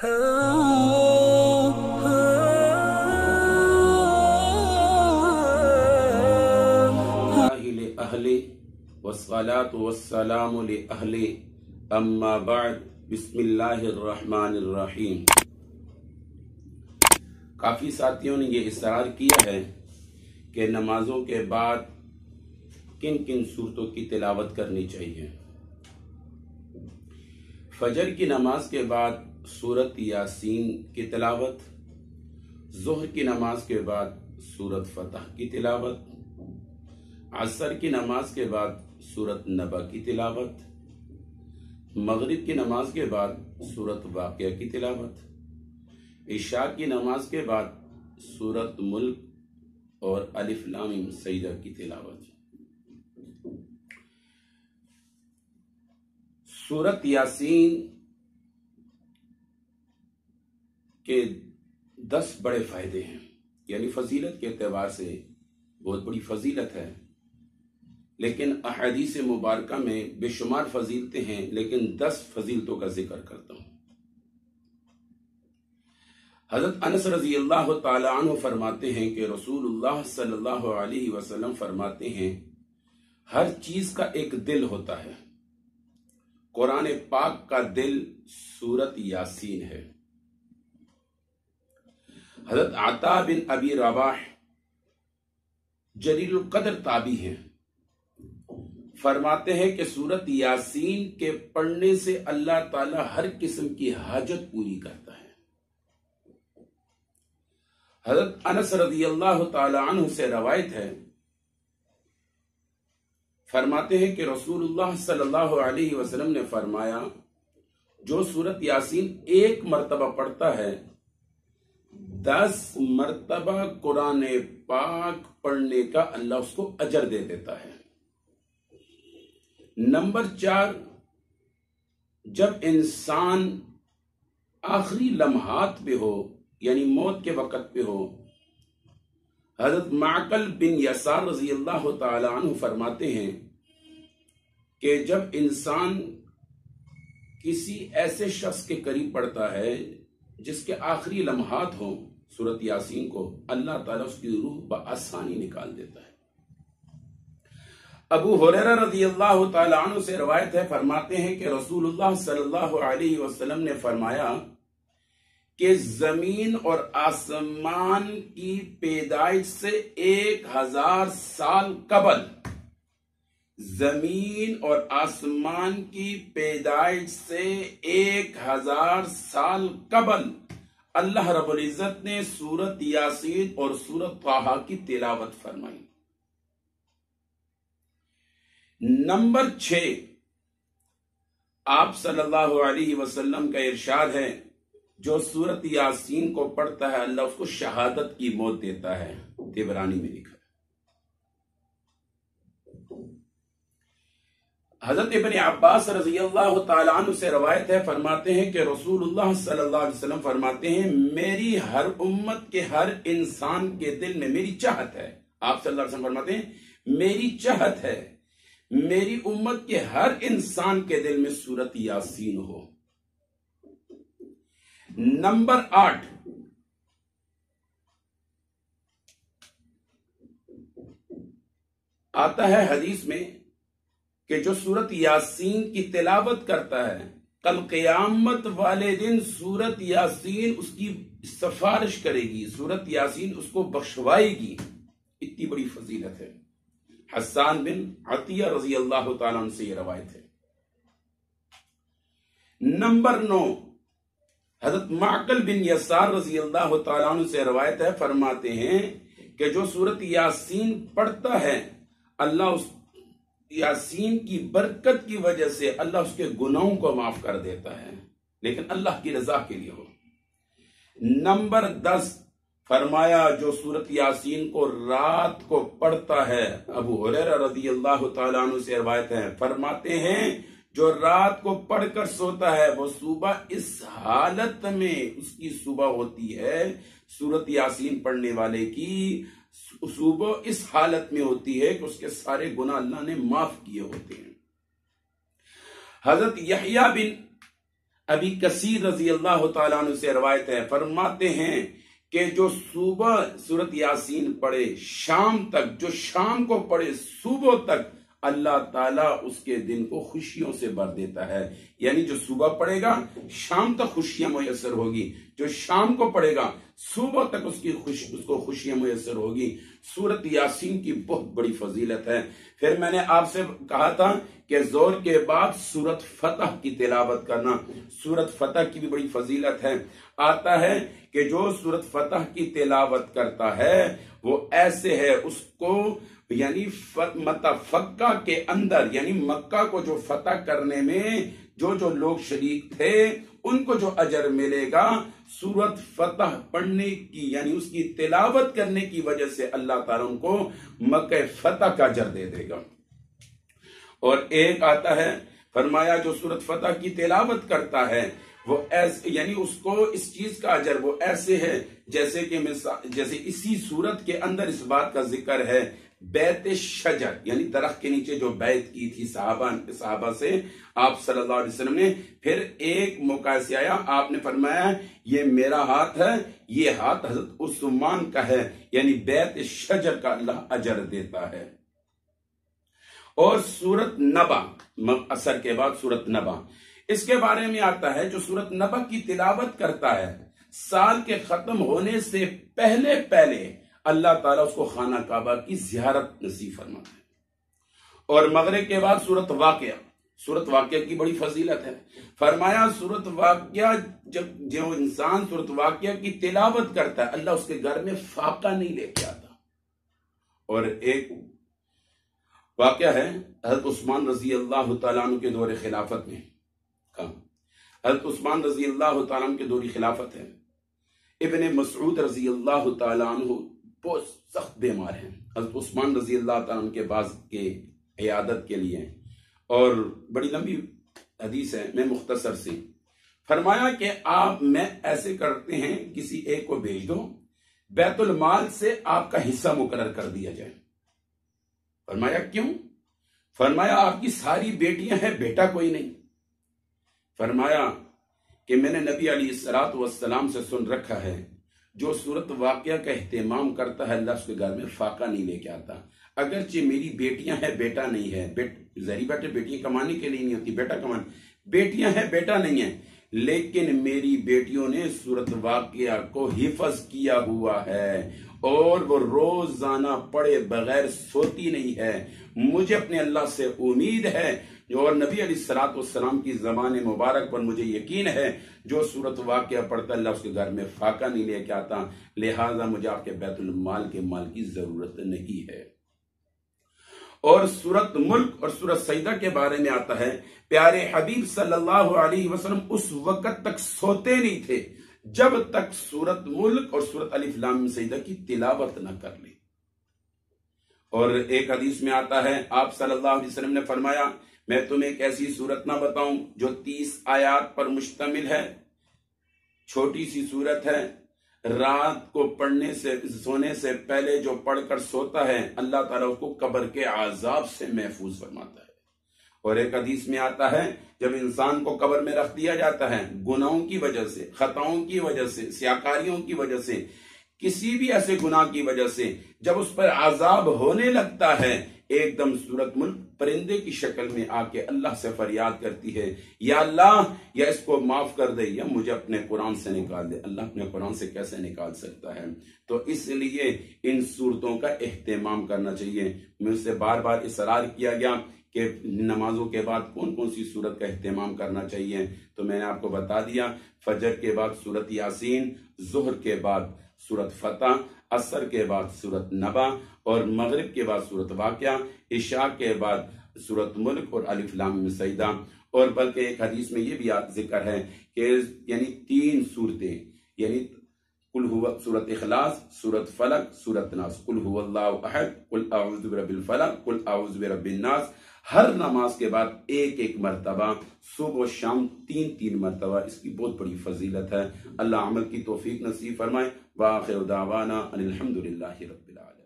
لأهله والصلاة والسلام لأهله اما بعد بسم اللہ الرحمن الرحیم۔ کافی ساتھیوں نے یہ اصرار کیا ہے کہ نمازوں کے بعد کن کن سورتوں کی تلاوت کرنی چاہیے۔ فجر کی نماز کے بعد سورت یاسین کی تلاوت، ظہر کی نماز کے بعد سورت فتح کی تلاوت، عصر کی نماز کے بعد سورت نبا کی تلاوت، مغرب کی نماز کے بعد سورت واقعہ کی تلاوت، عشاء کی نماز کے بعد سورت ملک اور الف لام میم سجدہ کی تلاوت۔ سورت یاسین کے 10 بڑے فائدے ہیں، یعنی فضیلت کے اعتبار سے بہت بڑی فضیلت ہے، لیکن احادیث مبارکہ میں بے شمار فضیلتیں ہیں، لیکن 10 فضیلتوں کا ذکر کرتا ہوں۔ حضرت انس رضی اللہ تعالی عنہ فرماتے ہیں کہ رسول اللہ صلی اللہ علیہ وسلم فرماتے ہیں ہر چیز کا ایک دل ہوتا ہے، قرآن پاک کا دل سورت یاسین ہے۔ حضرت عطا بن ابی رباح جلیل القدر تابعی ہیں، فرماتے ہیں کہ سورت یاسین کے پڑھنے سے اللہ تعالی ہر قسم کی حاجت پوری کرتا ہے۔ حضرت انس رضی اللہ تعالی عنہ سے روایت ہے، فرماتے ہیں کہ رسول اللہ صلی اللہ علیہ وسلم نے فرمایا جو سورت یاسین ایک مرتبہ پڑھتا ہے 10 مرتبہ قرآن پاک پڑھنے کا اللہ اس کو اجر دے دیتا ہے۔ نمبر 4، جب انسان آخری لمحات پہ ہو، یعنی موت کے وقت پہ ہو، حضرت معقل بن یسار رضی اللہ تعالی عنہ فرماتے ہیں کہ جب انسان کسی ایسے شخص کے قریب پڑتا ہے جس کے آخری لمحات ہوں سورت یاسین کو، اللہ تعالیٰ اس کی روح بآسانی نکال دیتا ہے۔ ابو ہریرہ رضی اللہ تعالی عنہ سے روایت ہے، فرماتے ہیں کہ رسول اللہ صلی اللہ علیہ وسلم نے فرمایا کہ زمین اور آسمان کی پیدائش سے 1000 سال قبل، زمین اور آسمان کی پیدائش سے 1000 سال قبل اللہ رب العزت نے سورت یاسین اور سورت طٰہٰ کی تلاوت فرمائی۔ نمبر 6، آپ صلی اللہ علیہ وسلم کا ارشاد ہے جو سورت یاسین کو پڑھتا ہے اللہ اس کو شہادت کی موت دیتا ہے، طبرانی میں لکھا ہے۔ حضرت ابن عباس رضی اللہ تعالی عنہ سے روایت ہے، فرماتے ہیں کہ رسول اللہ صلی اللہ علیہ وسلم فرماتے ہیں میری ہر امت کے ہر انسان کے دل میں میری چاہت ہے، آپ صلی اللہ علیہ وسلم فرماتے ہیں میری چاہت ہے میری امت کے ہر انسان کے دل میں سورت یاسین ہو۔ نمبر 8، آتا ہے حدیث میں کہ جو سورت یاسین کی تلاوت کرتا ہے کل قیامت والے دن سورت یاسین اس کی سفارش کرے گی، سورت یاسین اس کو بخشوائے گی، اتنی بڑی فضیلت ہے۔ حسان بن عطیہ رضی اللہ تعالیٰ عنہ سے یہ روایت ہے۔ نمبر 9، حضرت معقل بن یسار رضی اللہ تعالیٰ عنہ سے روایت ہے، فرماتے ہیں کہ جو سورت یاسین پڑھتا ہے اللہ اس یاسین کی برکت کی وجہ سے اللہ اس کے گناہوں کو معاف کر دیتا ہے، لیکن اللہ کی رضا کے لیے ہو۔ نمبر 10، فرمایا جو سورت یاسین کو رات کو پڑھتا ہے، ابو ہریرہ رضی اللہ تعالیٰ عنہ سے روایت ہے، فرماتے ہیں جو رات کو پڑھ کر سوتا ہے وہ صبح اس حالت میں اس کی صبح ہوتی ہے، سورت یاسین پڑھنے والے کی صبح اس حالت میں ہوتی ہے کہ اس کے سارے گناہ اللہ نے معاف کیے ہوتے ہیں۔ حضرت یحییٰ بن ابی کثیر رضی اللہ تعالیٰ عنہ سے روایت ہے، فرماتے ہیں کہ جو صبح سورت یاسین پڑھے شام تک، جو شام کو پڑھے صبح تک، اللہ تعالیٰ اس کے دن کو خوشیوں سے بھر دیتا ہے. یعنی جو صبح پڑھے گا شام تک خوشیاں میسر ہوگی، جو شام کو پڑھے گا صبح تک اس کو خوشیاں میسر ہوگی. سورت یاسین کی بہت بڑی فضیلت ہے. پھر میں نے آپ سے کہا تھا کہ زور کے بعد سورت فتح کی تلاوت کرنا، سورت فتح کی بھی بڑی فضیلت ہے. آتا ہے کہ جو سورت فتح کی تلاوت کرتا ہے وہ ایسے ہے، اس کو یعنی متفقہ کے اندر، یعنی مکہ کو جو فتح کرنے میں جو لوگ شریک تھے ان کو جو اجر ملے گا سورت فتح پڑھنے کی، یعنی اس کی تلاوت کرنے کی وجہ سے اللہ تعالیٰ ان کو مکہ فتح کا اجر دے دے گا. اور ایک آتا ہے فرمایا جو سورت فتح کی تلاوت کرتا ہے وہ ایسے، یعنی اس کو اس چیز کا اجر وہ ایسے ہے جیسے اسی سورت کے اندر اس بات کا ذکر ہے بیت شجر، یعنی درخت کے نیچے جو بیعت کی تھی صحابہ سے آپ صلی اللہ علیہ وسلم نے. پھر ایک موقع سے آیا، آپ نے فرمایا یہ میرا ہاتھ ہے، یہ ہاتھ حضرت عثمان کا ہے، یعنی بیت شجر کا اللہ اجر دیتا ہے. اور سورت نبا، عصر کے بعد سورت نبا، اس کے بارے میں آتا ہے جو سورت نبا کی تلاوت کرتا ہے سال کے ختم ہونے سے پہلے اللہ تعالیٰ اس کو خانہ کعبہ کی زیارت نصیب فرماتا ہے. اور مغرب کے بعد سورت واقعہ کی بڑی فضیلت ہے. فرمایا سورت واقعہ جب جو انسان سورت واقعہ کی تلاوت کرتا ہے اللہ اس کے گھر میں فاقہ نہیں لے کے آتا. اور ایک واقعہ ہے حضرت عثمان رضی اللہ تعالیٰ عنہ کے دور خلافت میں، حضرت عثمان رضی اللہ تعالیٰ عنہ کے دور خلافت ہے. ابن مسعود رضی اللہ تعالیٰ عنہ بہت سخت بیمار ہیں. حضرت عثمان رضی اللہ تعالیٰ عنہ کے پاس کے عیادت کے لیے، اور بڑی لمبی حدیث ہے، میں مختصر سی. فرمایا کہ آپ میں ایسے کرتے ہیں کسی ایک کو بھیج دو، بیت المال سے آپ کا حصہ مقرر کر دیا جائے. فرمایا کیوں؟ فرمایا آپ کی ساری بیٹیاں ہیں، بیٹا کوئی نہیں. فرمایا کہ میں نے نبی علیہ الصلوۃ والسلام سے سن رکھا ہے جو سورت واقعہ کا اہتمام کرتا ہے اللہ اس کے گھر میں فاقہ نہیں لے کے آتا. اگرچہ میری بیٹیاں ہیں بیٹا نہیں ہے، ظاہری بات ہے بیٹیاں کمانے کے لیے نہیں ہوتی، بیٹا کمان، بیٹیاں ہیں بیٹا نہیں ہے، لیکن میری بیٹیوں نے سورت واقعہ کو حفظ کیا ہوا ہے اور وہ روزانہ پڑھے بغیر سوتی نہیں ہے. مجھے اپنے اللہ سے امید ہے اور نبی علیہ الصلوۃ والسلام کی زبان مبارک پر مجھے یقین ہے جو سورت واقعہ پڑھتا اللہ اس کے گھر میں فاقہ نہیں لے کے آتا، لہٰذا مجھے آپ کے بیت المال کے مال کی ضرورت نہیں ہے. اور سورت ملک اور سورت سجدہ کے بارے میں آتا ہے پیارے حبیب صلی اللہ علیہ وسلم اس وقت تک سوتے نہیں تھے جب تک سورت ملک اور سورت الف لام میم سجدہ کی تلاوت نہ کر لیں. اور ایک حدیث میں آتا ہے آپ صلی اللہ علیہ وسلم نے فرمایا میں تمہیں ایک ایسی سورت نہ بتاؤں جو 30 آیات پر مشتمل ہے، چھوٹی سی سورت ہے، رات کو سونے سے پہلے جو پڑھ کر سوتا ہے اللہ تعالیٰ اس کو قبر کے عذاب سے محفوظ فرماتا ہے. اور ایک حدیث میں آتا ہے جب انسان کو قبر میں رکھ دیا جاتا ہے گناہوں کی وجہ سے، خطاؤں کی وجہ سے، سیاکاریوں کی وجہ سے، کسی بھی ایسے گناہ کی وجہ سے جب اس پر عذاب ہونے لگتا ہے ایک دم سورت ملک پرندے کی شکل میں آ کے اللہ سے فریاد کرتی ہے یا اللہ یا اس کو معاف کر دے یا مجھے اپنے قرآن سے نکال دے. اللہ اپنے قرآن سے کیسے نکال سکتا ہے؟ تو اس لیے ان صورتوں کا اہتمام کرنا چاہیے. مجھ سے بار بار اصرار کیا گیا کہ نمازوں کے بعد کون کون سی سورت کا اہتمام کرنا چاہیے، تو میں نے آپ کو بتا دیا. فجر کے بعد سورت یاسین، ظہر کے بعد سورت فتح، عصر کے بعد سورت نبا، اور مغرب کے بعد سورت واقعہ، عشاء کے بعد سورت ملک اور الف لام میم سجدہ. اور بلکہ ایک حدیث میں یہ بھی ذکر ہے کہ یعنی 3 صورتیں، یعنی قل هو سورت اخلاص، سورت فلق، سورت ناس، قل هو اللہ احد، قل اعوذ برب الفلق، قل اعوذ برب الناس. ہر نماز کے بعد ایک مرتبہ، صبح و شام 3 مرتبہ. اس کی بہت بڑی فضیلت ہے. اللہ عمل کی توفیق نصیب فرمائے. وآخر دعوانا ان الحمد للہ رب العالمین.